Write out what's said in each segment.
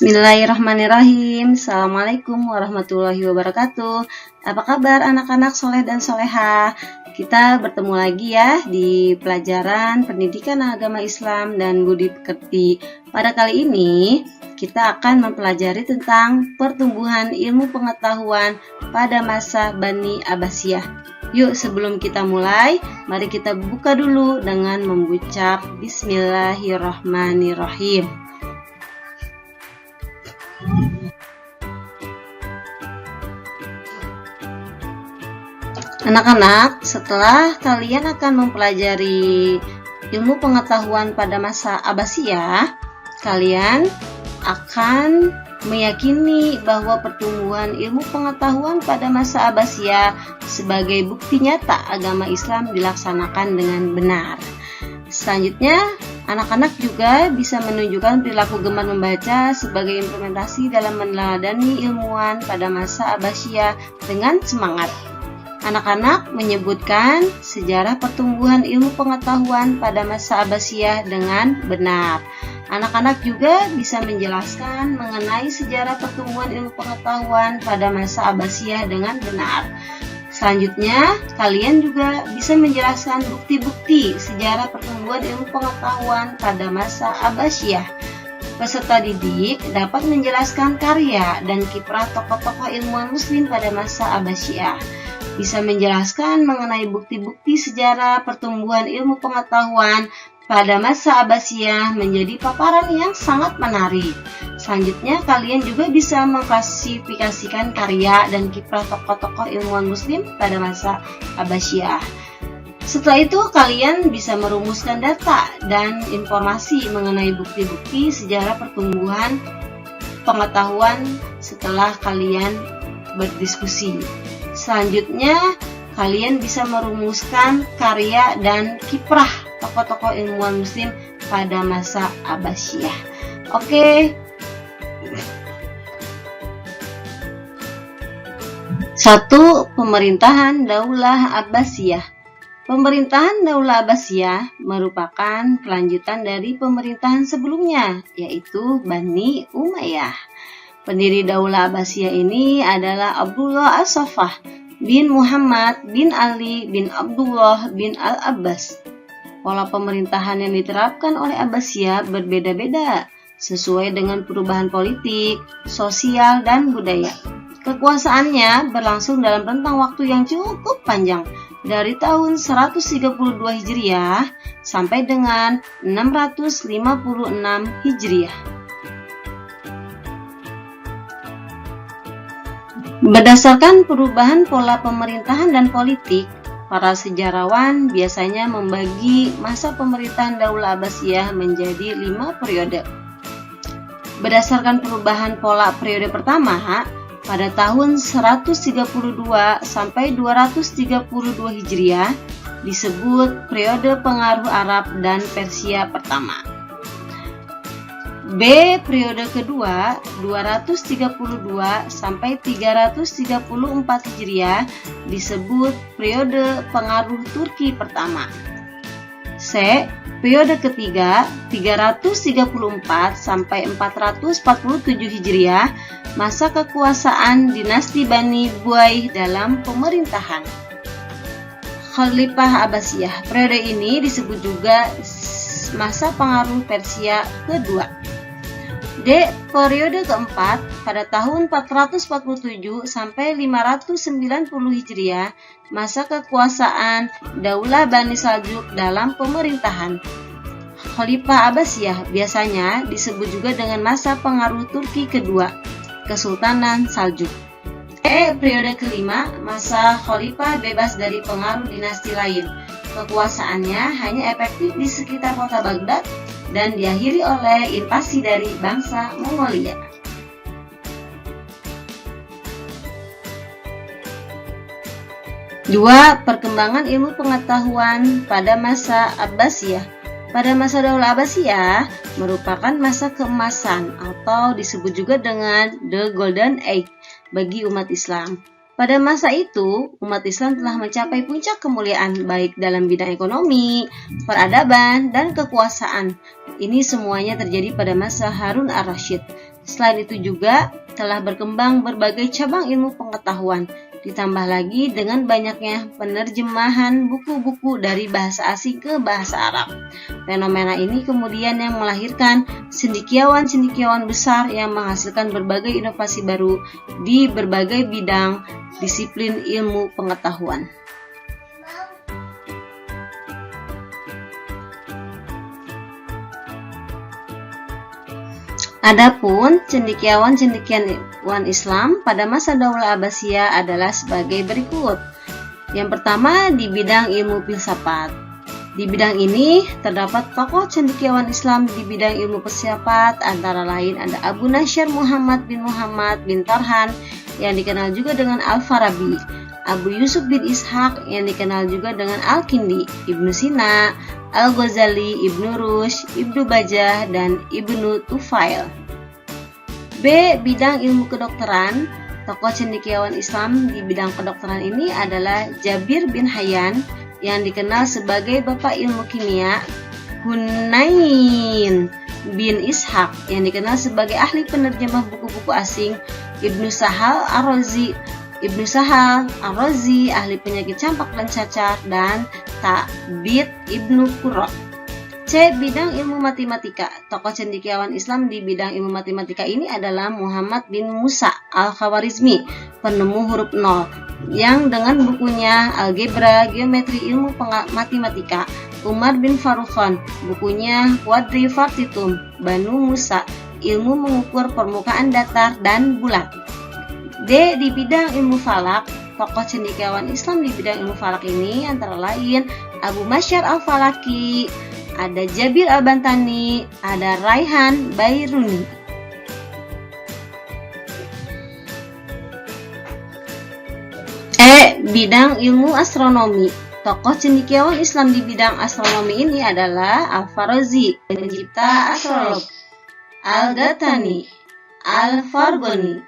Bismillahirrahmanirrahim. Assalamualaikum warahmatullahi wabarakatuh. Apa kabar anak-anak soleh dan soleha? Kita bertemu lagi ya di pelajaran pendidikan agama Islam dan budi pekerti. Pada kali ini kita akan mempelajari tentang pertumbuhan ilmu pengetahuan pada masa Bani Abbasiyah. Yuk, sebelum kita mulai, mari kita buka dulu dengan mengucap Bismillahirrahmanirrahim. Anak-anak, setelah kalian akan mempelajari ilmu pengetahuan pada masa Abbasiyah, kalian akan meyakini bahwa pertumbuhan ilmu pengetahuan pada masa Abbasiyah sebagai bukti nyata agama Islam dilaksanakan dengan benar. Selanjutnya, anak-anak juga bisa menunjukkan perilaku gemar membaca sebagai implementasi dalam meneladani ilmuwan pada masa Abbasiyah dengan semangat. Anak-anak menyebutkan sejarah pertumbuhan ilmu pengetahuan pada masa Abbasiyah dengan benar. Anak-anak juga bisa menjelaskan mengenai sejarah pertumbuhan ilmu pengetahuan pada masa Abbasiyah dengan benar. Selanjutnya, kalian juga bisa menjelaskan bukti-bukti sejarah pertumbuhan ilmu pengetahuan pada masa Abbasiyah. Peserta didik dapat menjelaskan karya dan kiprah tokoh-tokoh ilmuwan muslim pada masa Abbasiyah. Bisa menjelaskan mengenai bukti-bukti sejarah pertumbuhan ilmu pengetahuan pada masa Abbasiyah menjadi paparan yang sangat menarik. Selanjutnya, kalian juga bisa mengklasifikasikan karya dan kiprah tokoh-tokoh ilmuwan muslim pada masa Abbasiyah. Setelah itu, kalian bisa merumuskan data dan informasi mengenai bukti-bukti sejarah pertumbuhan pengetahuan setelah kalian berdiskusi. Selanjutnya, kalian bisa merumuskan karya dan kiprah tokoh-tokoh ilmuwan muslim pada masa Abbasiyah. Oke. 1. Pemerintahan Daulah Abbasiyah. Pemerintahan Daulah Abbasiyah merupakan kelanjutan dari pemerintahan sebelumnya, yaitu Bani Umayyah. Pendiri Daulah Abbasiyah ini adalah Abdullah As-Saffah bin Muhammad bin Ali bin Abdullah bin Al-Abbas. Pola pemerintahan yang diterapkan oleh Abbasiyah berbeda-beda sesuai dengan perubahan politik, sosial, dan budaya. Kekuasaannya berlangsung dalam rentang waktu yang cukup panjang, dari tahun 132 Hijriah sampai dengan 656 Hijriah. Berdasarkan perubahan pola pemerintahan dan politik, para sejarawan biasanya membagi masa pemerintahan Daulah Abbasiyah menjadi 5 periode. Berdasarkan perubahan pola periode pertama, pada tahun 132 sampai 232 Hijriah disebut periode pengaruh Arab dan Persia pertama. B. Periode kedua 232 sampai 334 Hijriah disebut periode pengaruh Turki pertama. C. Periode ketiga 334 sampai 447 Hijriah, masa kekuasaan dinasti Bani Buaih dalam pemerintahan Khalifah Abbasiyah. Periode ini disebut juga masa pengaruh Persia kedua. D. Periode keempat pada tahun 447 sampai 590 Hijriah, masa kekuasaan Daulah Bani Saljuk dalam pemerintahan Khalifah Abbasiyah. Biasanya disebut juga dengan masa pengaruh Turki kedua, Kesultanan Saljuk. E. Periode kelima, masa Khalifah bebas dari pengaruh dinasti lain. Kekuasaannya hanya efektif di sekitar kota Baghdad dan diakhiri oleh invasi dari bangsa Mongolia. Dua. Perkembangan ilmu pengetahuan pada masa Abbasiyah. Pada masa Daulah Abbasiyah merupakan masa keemasan atau disebut juga dengan The Golden Age bagi umat Islam. Pada masa itu, umat Islam telah mencapai puncak kemuliaan baik dalam bidang ekonomi, peradaban, dan kekuasaan. Ini semuanya terjadi pada masa Harun ar-Rasyid. Selain itu juga telah berkembang berbagai cabang ilmu pengetahuan, ditambah lagi dengan banyaknya penerjemahan buku-buku dari bahasa asing ke bahasa Arab. Fenomena ini kemudian yang melahirkan cendekiawan-cendekiawan besar yang menghasilkan berbagai inovasi baru di berbagai bidang disiplin ilmu pengetahuan. Adapun cendekiawan Islam pada masa Daulah Abbasiyah adalah sebagai berikut. Yang pertama di bidang ilmu filsafat. Di bidang ini terdapat tokoh cendekiawan Islam di bidang ilmu filsafat, antara lain ada Abu Nasr Muhammad bin Tarhan yang dikenal juga dengan Al-Farabi, Abu Yusuf bin Ishaq yang dikenal juga dengan Al-Kindi, Ibnu Sina, Al-Ghazali, Ibnu Rushd, Ibnu Bajjah, dan Ibnu Tufail. B. Bidang ilmu kedokteran. Tokoh cendekiawan Islam di bidang kedokteran ini adalah Jabir bin Hayyan yang dikenal sebagai Bapak Ilmu Kimia, Hunain bin Ishaq yang dikenal sebagai ahli penerjemah buku-buku asing, Ibnu Sahal Ar-Razi, ahli penyakit campak dan cacar, dan Ta'bid Ibnu Qurra. C. Bidang ilmu matematika. Tokoh cendekiawan Islam di bidang ilmu matematika ini adalah Muhammad bin Musa Al-Khawarizmi, penemu huruf nol, yang dengan bukunya Algebra, Geometri Ilmu Matematika, Umar bin Farukhan, bukunya Quadripartitum, Banu Musa, ilmu mengukur permukaan datar dan bulat. D. Di bidang ilmu falak. Tokoh cendekiawan Islam di bidang ilmu falak ini antara lain Abu Masyar Al-Falaki, ada Jabir Al-Bantani, ada Raihan Bairuni. E. Bidang ilmu astronomi. Tokoh cendekiawan Islam di bidang astronomi ini adalah Al-Farazi, pencipta astrolog, Al-Ghatani, Al-Farghani.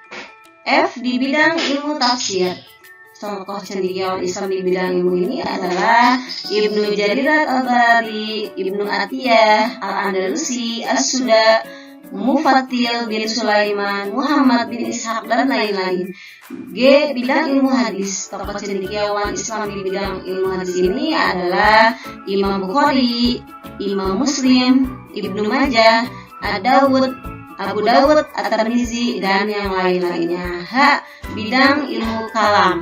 F. Di bidang ilmu tafsir. Tokoh cendekiawan Islam di bidang ilmu ini adalah Ibnu Jarir Al-Tabari, Ibnu Atiyah Al-Andalusi, As-Suda, Mufatil bin Sulaiman, Muhammad bin Ishaq, dan lain-lain. G. Bidang ilmu hadis. Tokoh cendekiawan Islam di bidang ilmu hadis ini adalah Imam Bukhari, Imam Muslim, Ibnu Majah, Abu Dawud, At-Tirmizi, dan yang lain-lainnya. H. Bidang ilmu kalam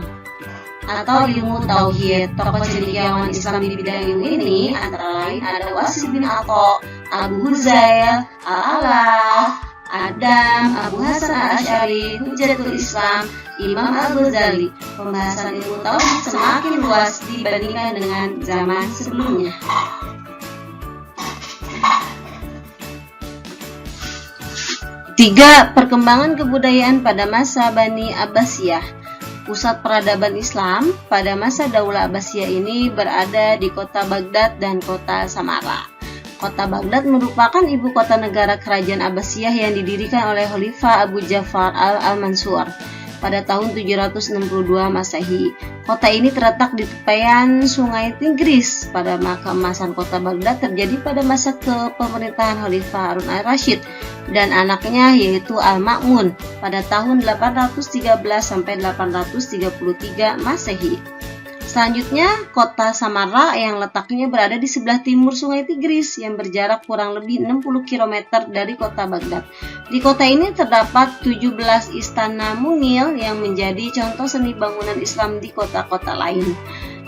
atau ilmu tauhid. Tokoh cendekiawan Islam di bidang ilmu ini antara lain ada Wasil bin Atha, Abu Huzail Al-Alaf, Adam, Abu Hasan Al-Asy'ari, Hujatul Islam, Imam Al-Ghazali. Pembahasan ilmu tauhid semakin luas dibandingkan dengan zaman sebelumnya. Tiga. Perkembangan kebudayaan pada masa Bani Abbasiyah. Pusat peradaban Islam pada masa Daulah Abbasiyah ini berada di kota Baghdad dan kota Samarra. Kota Baghdad merupakan ibu kota negara kerajaan Abbasiyah yang didirikan oleh Khalifah Abu Ja'far Al-Mansur pada tahun 762 Masehi. Kota ini terletak di tepian Sungai Tigris. Pada keemasan kota Baghdad terjadi pada masa kepemerintahan Khalifah Harun al-Rasyid dan anaknya yaitu Al-Ma'mun pada tahun 813 sampai 833 Masehi. Selanjutnya, kota Samarra yang letaknya berada di sebelah timur Sungai Tigris yang berjarak kurang lebih 60 km dari kota Baghdad. Di kota ini terdapat 17 istana mungil yang menjadi contoh seni bangunan Islam di kota-kota lain.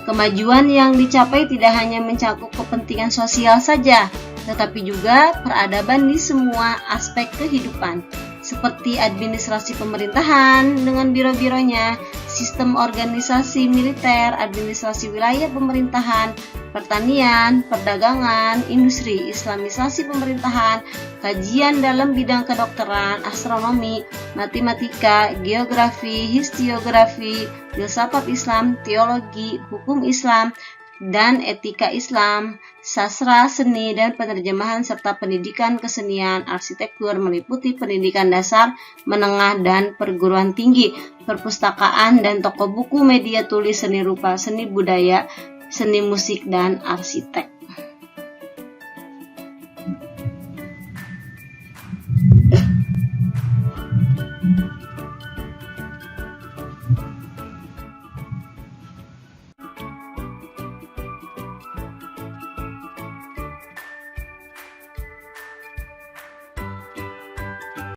Kemajuan yang dicapai tidak hanya mencakup kepentingan sosial saja, tetapi juga peradaban di semua aspek kehidupan, seperti administrasi pemerintahan dengan biro-bironya, sistem organisasi militer, administrasi wilayah pemerintahan, pertanian, perdagangan, industri, islamisasi pemerintahan, kajian dalam bidang kedokteran, astronomi, matematika, geografi, historiografi, filsafat Islam, teologi, hukum Islam, dan etika Islam, sastra, seni, dan penerjemahan, serta pendidikan kesenian, arsitektur, meliputi pendidikan dasar, menengah, dan perguruan tinggi, perpustakaan, dan toko buku, media tulis, seni rupa, seni budaya, seni musik, dan arsitek.